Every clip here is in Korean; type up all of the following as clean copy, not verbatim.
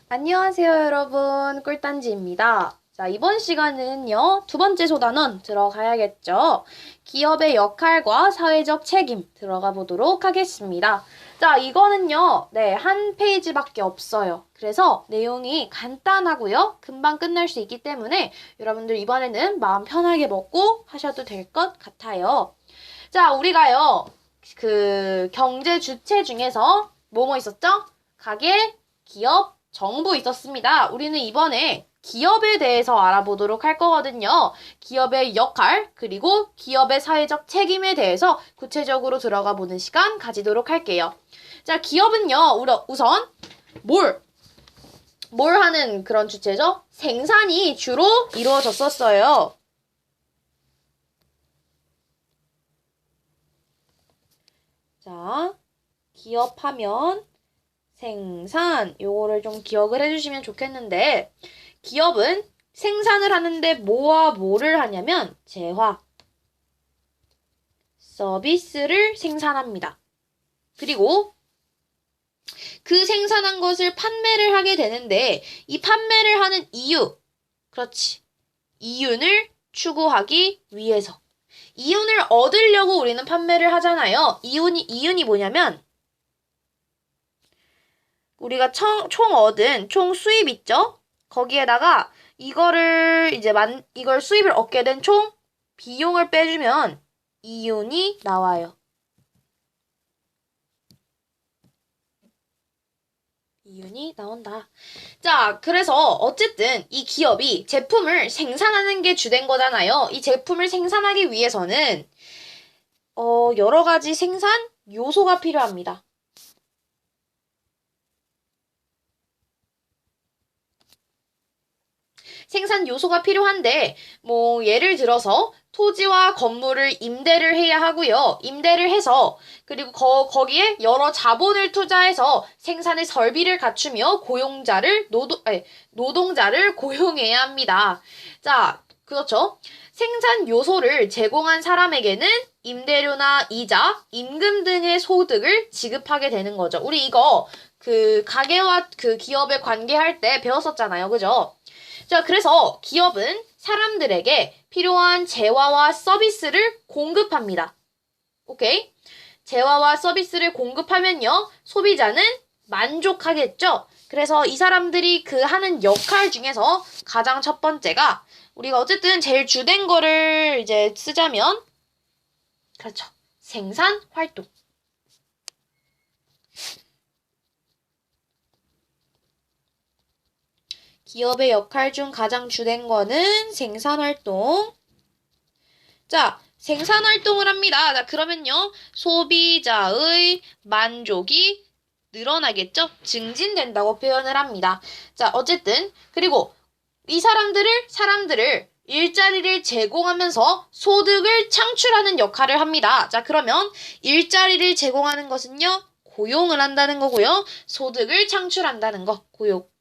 안녕하세요, 여러분. 꿀단지입니다. 자, 이번 시간은요, 두 번째 소단원 들어가야겠죠. 기업의 역할과 사회적 책임 들어가 보도록 하겠습니다. 자, 이거는요, 네, 한 페이지밖에 없어요. 그래서 내용이 간단하고요, 금방 끝날 수 있기 때문에 여러분들 이번에는 마음 편하게 먹고 하셔도 될 것 같아요. 자, 우리가요, 경제 주체 중에서 뭐뭐 있었죠? 가계, 기업, 정부 있었습니다. 우리는 이번에 기업에 대해서 알아보도록 할 거거든요. 기업의 역할, 그리고 기업의 사회적 책임에 대해서 구체적으로 들어가 보는 시간 가지도록 할게요. 자, 기업은요, 우선, 뭘 하는 그런 주체죠? 생산이 주로 이루어졌었어요. 자, 기업하면 생산, 요거를 좀 기억을 해주시면 좋겠는데, 기업은 생산을 하는데 뭐와 뭐를 하냐면, 재화, 서비스를 생산합니다. 그리고 그 생산한 것을 판매를 하게 되는데, 이 판매를 하는 이유, 그렇지. 이윤을 추구하기 위해서. 이윤을 얻으려고 우리는 판매를 하잖아요. 이윤이 뭐냐면, 우리가 총 얻은 총 수입 있죠? 거기에다가 이걸 수입을 얻게 된 총 비용을 빼주면 이윤이 나와요. 이윤이 나온다. 자, 그래서 어쨌든 이 기업이 제품을 생산하는 게 주된 거잖아요. 이 제품을 생산하기 위해서는 여러 가지 생산 요소가 필요합니다. 생산 요소가 필요한데, 예를 들어서 토지와 건물을 임대를 해야 하고요. 임대를 해서, 그리고 거기에 여러 자본을 투자해서 생산의 설비를 갖추며 노동자를 고용해야 합니다. 자, 그렇죠. 생산 요소를 제공한 사람에게는 임대료나 이자, 임금 등의 소득을 지급하게 되는 거죠. 우리 이거 가게와 기업에 관계할 때 배웠었잖아요. 그죠? 자, 그래서 기업은 사람들에게 필요한 재화와 서비스를 공급합니다. 오케이? 재화와 서비스를 공급하면요, 소비자는 만족하겠죠? 그래서 이 사람들이 하는 역할 중에서 가장 첫 번째가 우리가 어쨌든 제일 주된 거를 이제 쓰자면, 그렇죠. 생산 활동. 기업의 역할 중 가장 주된 거는 생산활동. 자, 생산활동을 합니다. 자, 그러면요, 소비자의 만족이 늘어나겠죠? 증진된다고 표현을 합니다. 자, 어쨌든, 그리고 이 사람들을 일자리를 제공하면서 소득을 창출하는 역할을 합니다. 자, 그러면 일자리를 제공하는 것은요, 고용을 한다는 거고요. 소득을 창출한다는 거,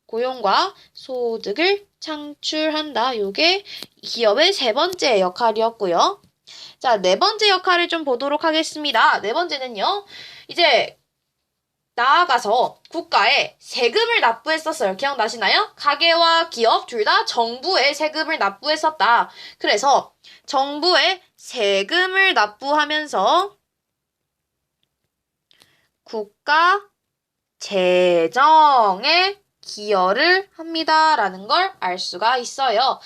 고용과 소득을 창출한다. 요게 기업의 세 번째 역할이었고요. 자, 네 번째 역할을 좀 보도록 하겠습니다. 네 번째는요, 이제 나아가서 국가에 세금을 납부했었어요. 기억나시나요? 가계와 기업 둘 다 정부에 세금을 납부했었다. 그래서 정부에 세금을 납부하면서 국가 재정에 기여를 합니다라는 걸 알 수가 있어요.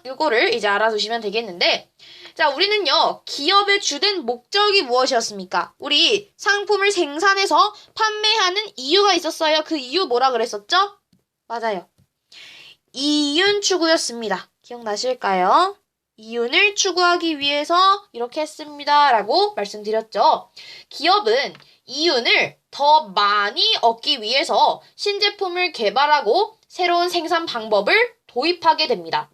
요거를 이제 알아두시면 되겠는데, 자, 우리는요, 기업의 주된 목적이 무엇이었습니까? 우리 상품을 생산해서 판매하는 이유가 있었어요. 그 이유 뭐라 그랬었죠? 맞아요. 이윤 추구였습니다. 기억나실까요? 이윤을 추구하기 위해서 이렇게 했습니다. 라고 말씀드렸죠. 기업은 이윤을 더 많이 얻기 위해서 신제품을 개발하고 새로운 생산 방법을 도입하게 됩니다.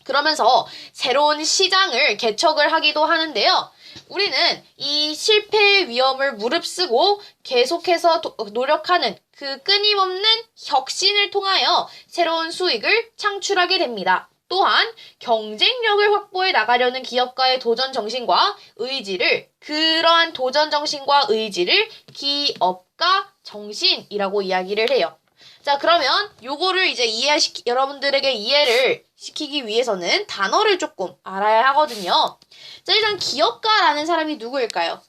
그러면서 새로운 시장을 개척을 하기도 하는데요. 우리는 이 실패의 위험을 무릅쓰고 계속해서 노력하는 그 끊임없는 혁신을 통하여 새로운 수익을 창출하게 됩니다. 또한 경쟁력을 확보해 나가려는 기업가의 도전 정신과 의지를, 그러한 도전 정신과 의지를 기업가 정신이라고 이야기를 해요. 자, 그러면 요거를 이제 여러분들에게 이해를 시키기 위해서는 단어를 조금 알아야 하거든요. 자, 일단 기업가라는 사람이 누구일까요?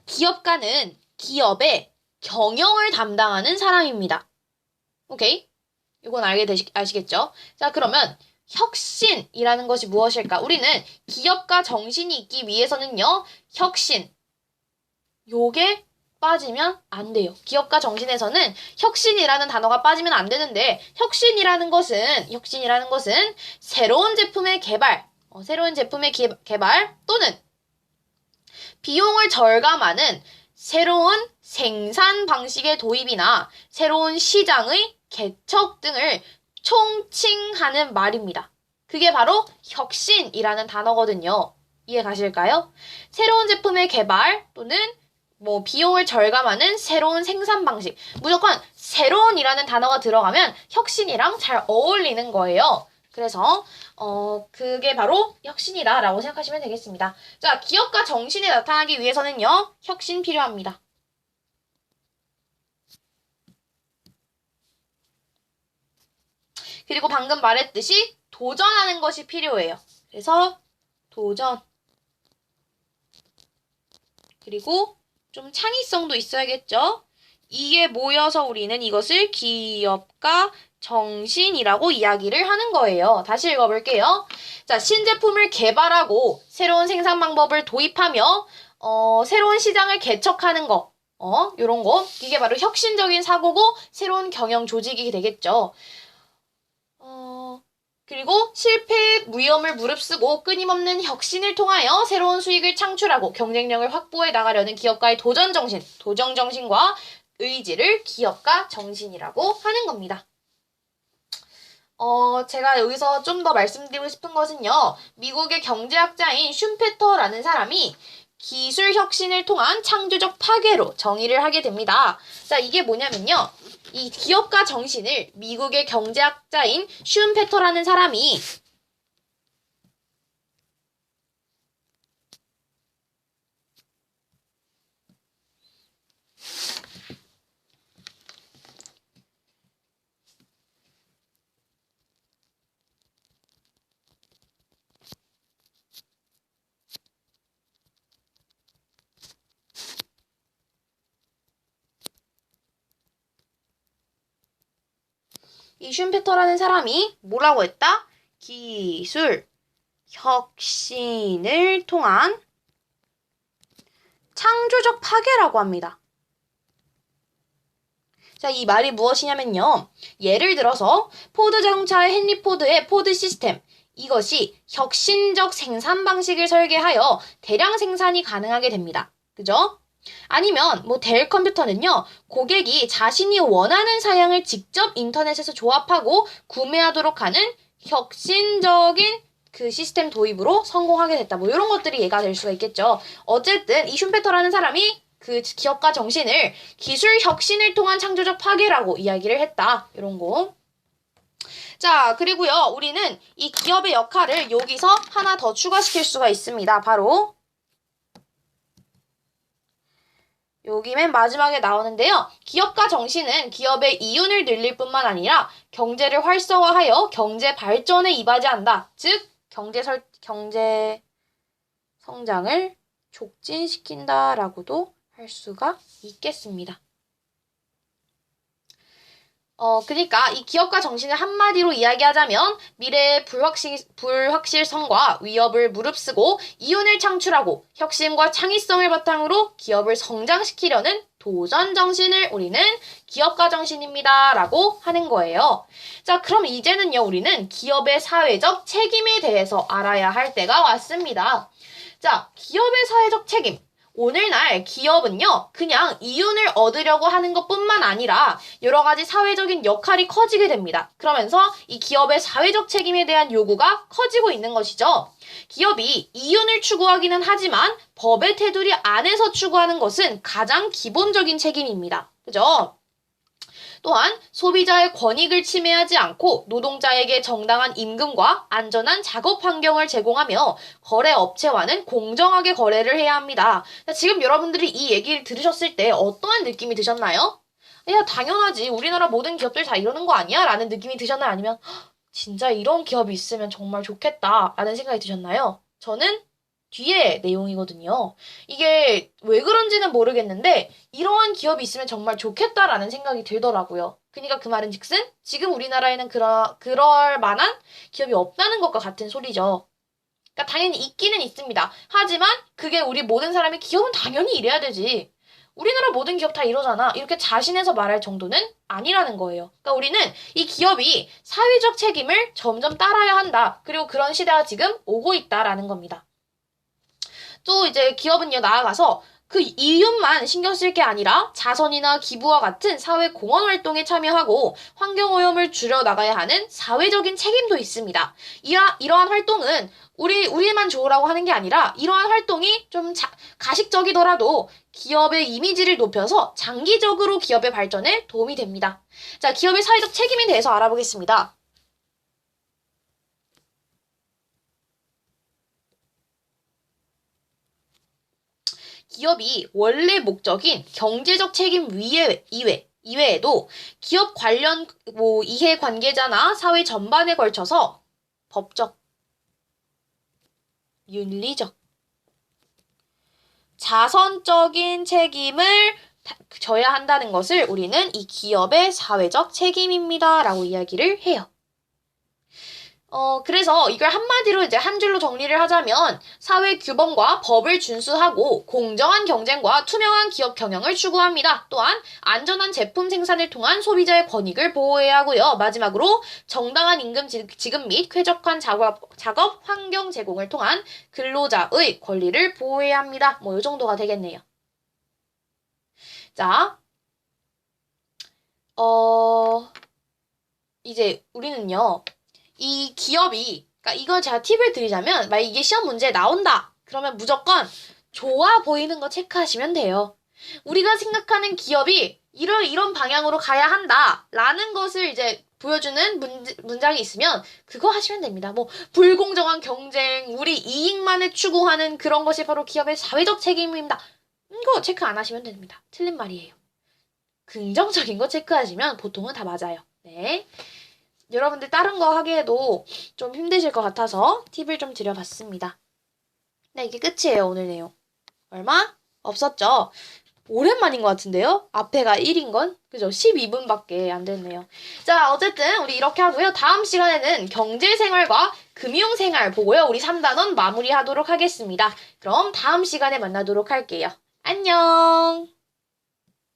기업가는 기업의 경영을 담당하는 사람입니다. 오케이? 이건 아시겠죠? 자, 그러면 혁신이라는 것이 무엇일까? 우리는 기업가 정신이 있기 위해서는요, 혁신. 요게 빠지면 안 돼요. 기업가 정신에서는 혁신이라는 단어가 빠지면 안 되는데, 혁신이라는 것은 새로운 제품의 개발, 개발 또는 비용을 절감하는 새로운 생산 방식의 도입이나 새로운 시장의 개척 등을 총칭하는 말입니다. 그게 바로 혁신이라는 단어거든요. 이해 가실까요? 새로운 제품의 개발 또는 비용을 절감하는 새로운 생산 방식. 무조건 새로운이라는 단어가 들어가면 혁신이랑 잘 어울리는 거예요. 그래서 그게 바로 혁신이다라고 생각하시면 되겠습니다. 자, 기업가 정신이 나타나기 위해서는요, 혁신 필요합니다. 그리고 방금 말했듯이 도전하는 것이 필요해요. 그래서 도전. 그리고 좀 창의성도 있어야겠죠? 이게 모여서 우리는 이것을 기업가 정신이라고 이야기를 하는 거예요. 다시 읽어볼게요. 자, 신제품을 개발하고 새로운 생산 방법을 도입하며 새로운 시장을 개척하는 거. 요런 거. 이게 바로 혁신적인 사고고 새로운 경영 조직이 되겠죠. 그리고 실패의 위험을 무릅쓰고 끊임없는 혁신을 통하여 새로운 수익을 창출하고 경쟁력을 확보해 나가려는 기업가의 도전정신, 도전정신과 의지를 기업가 정신이라고 하는 겁니다. 제가 여기서 좀 더 말씀드리고 싶은 것은요, 미국의 경제학자인 슌페터라는 사람이 기술 혁신을 통한 창조적 파괴로 정의를 하게 됩니다. 자, 이게 뭐냐면요. 이 기업가 정신을 미국의 경제학자인 슌페터라는 사람이 이 슌페터라는 사람이 뭐라고 했다? 기술 혁신을 통한 창조적 파괴라고 합니다. 자, 이 말이 무엇이냐면요. 예를 들어서 포드 자동차의 헨리 포드의 포드 시스템. 이것이 혁신적 생산 방식을 설계하여 대량 생산이 가능하게 됩니다. 그죠? 아니면 델 컴퓨터는요. 고객이 자신이 원하는 사양을 직접 인터넷에서 조합하고 구매하도록 하는 혁신적인 그 시스템 도입으로 성공하게 됐다. 이런 것들이 예가 될 수가 있겠죠. 어쨌든 이 슌페터라는 사람이 그 기업가 정신을 기술 혁신을 통한 창조적 파괴라고 이야기를 했다. 이런 거. 자, 그리고요. 우리는 이 기업의 역할을 여기서 하나 더 추가시킬 수가 있습니다. 바로 여기 맨 마지막에 나오는데요. 기업가 정신은 기업의 이윤을 늘릴 뿐만 아니라 경제를 활성화하여 경제 발전에 이바지한다. 즉, 경제 성장을 촉진시킨다라고도 할 수가 있겠습니다. 그러니까 이 기업가 정신을 한마디로 이야기하자면 미래의 불확실성과 위협을 무릅쓰고 이윤을 창출하고 혁신과 창의성을 바탕으로 기업을 성장시키려는 도전 정신을 우리는 기업가 정신입니다. 라고 하는 거예요. 자, 그럼 이제는요, 우리는 기업의 사회적 책임에 대해서 알아야 할 때가 왔습니다. 자, 기업의 사회적 책임. 오늘날 기업은요, 그냥 이윤을 얻으려고 하는 것뿐만 아니라 여러 가지 사회적인 역할이 커지게 됩니다. 그러면서 이 기업의 사회적 책임에 대한 요구가 커지고 있는 것이죠. 기업이 이윤을 추구하기는 하지만 법의 테두리 안에서 추구하는 것은 가장 기본적인 책임입니다. 그죠? 또한 소비자의 권익을 침해하지 않고 노동자에게 정당한 임금과 안전한 작업 환경을 제공하며 거래 업체와는 공정하게 거래를 해야 합니다. 지금 여러분들이 이 얘기를 들으셨을 때 어떠한 느낌이 드셨나요? 야, 당연하지. 우리나라 모든 기업들 다 이러는 거 아니야? 라는 느낌이 드셨나요? 아니면 진짜 이런 기업이 있으면 정말 좋겠다 라는 생각이 드셨나요? 저는 뒤에 내용이거든요. 이게 왜 그런지는 모르겠는데 이러한 기업이 있으면 정말 좋겠다라는 생각이 들더라고요. 그러니까 그 말은 즉슨 지금 우리나라에는 그럴 만한 기업이 없다는 것과 같은 소리죠. 그러니까 당연히 있기는 있습니다. 하지만 그게 우리 모든 사람이 기업은 당연히 이래야 되지. 우리나라 모든 기업 다 이러잖아. 이렇게 자신해서 말할 정도는 아니라는 거예요. 그러니까 우리는 이 기업이 사회적 책임을 점점 따라야 한다. 그리고 그런 시대가 지금 오고 있다라는 겁니다. 또 이제 기업은요, 나아가서 그 이윤만 신경 쓸 게 아니라 자선이나 기부와 같은 사회 공헌 활동에 참여하고 환경오염을 줄여 나가야 하는 사회적인 책임도 있습니다. 이러한 활동은 우리만 좋으라고 하는 게 아니라 이러한 활동이 좀 가식적이더라도 기업의 이미지를 높여서 장기적으로 기업의 발전에 도움이 됩니다. 자, 기업의 사회적 책임에 대해서 알아보겠습니다. 기업이 원래 목적인 경제적 책임 이외에도 기업 관련 이해 관계자나 사회 전반에 걸쳐서 법적, 윤리적, 자선적인 책임을 져야 한다는 것을 우리는 이 기업의 사회적 책임입니다. 라고 이야기를 해요. 그래서 이걸 한마디로 이제 한 줄로 정리를 하자면 사회 규범과 법을 준수하고 공정한 경쟁과 투명한 기업 경영을 추구합니다. 또한 안전한 제품 생산을 통한 소비자의 권익을 보호해야 하고요. 마지막으로 정당한 임금 지급 및 쾌적한 작업 환경 제공을 통한 근로자의 권리를 보호해야 합니다. 뭐 이 정도가 되겠네요. 자, 이제 우리는요. 이 기업이, 그러니까 이걸 제가 팁을 드리자면, 만약 이게 시험 문제에 나온다. 그러면 무조건 좋아 보이는 거 체크하시면 돼요. 우리가 생각하는 기업이 이런 방향으로 가야 한다. 라는 것을 이제 보여주는 문장이 있으면 그거 하시면 됩니다. 뭐 불공정한 경쟁, 우리 이익만을 추구하는 그런 것이 바로 기업의 사회적 책임입니다. 이거 체크 안 하시면 됩니다. 틀린 말이에요. 긍정적인 거 체크하시면 보통은 다 맞아요. 네. 여러분들 다른 거 하기에도 좀 힘드실 것 같아서 팁을 좀 드려봤습니다. 네, 이게 끝이에요, 오늘 내용. 얼마? 없었죠? 오랜만인 것 같은데요? 앞에가 1인 건? 그죠? 12분밖에 안 됐네요. 자, 어쨌든 우리 이렇게 하고요. 다음 시간에는 경제생활과 금융생활 보고요. 우리 3단원 마무리하도록 하겠습니다. 그럼 다음 시간에 만나도록 할게요. 안녕!